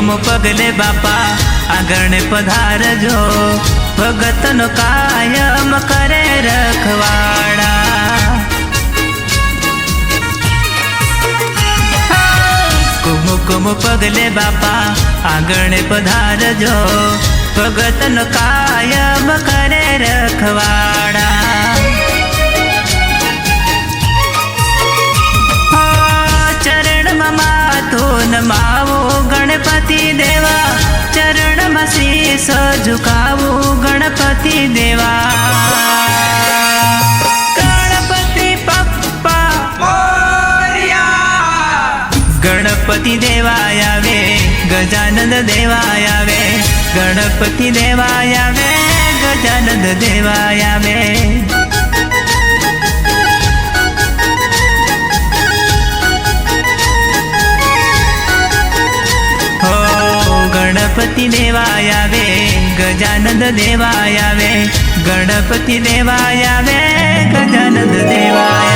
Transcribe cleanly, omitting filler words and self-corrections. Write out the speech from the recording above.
કુમકુમ પગલે બાપા આગળ પધારજો, ભગતનો કાયમ કરે રખવાડા। કુમકુમ પગલે બાપા આગળ પધારજો, ભગતનો કાયમ કરે રખવાડા। ચરણમાં માથું નમાવો ગણપતિ દેવા, ચરણમાં શીશ ઝુકાવું ગણપતિ દેવા। ગણપતિ પપ્પા મોરયા, ગણપતિ દેવાય આવે, ગજાનંદ દેવાય આવે, ગણપતિ દેવાય આવે, ગજાનંદ દેવાય આવે। ગણપતિ દેવાય આવે, ગજાનંદ દેવાય આવે, ગણપતિ દેવાય આવે, ગજાનંદ દેવાય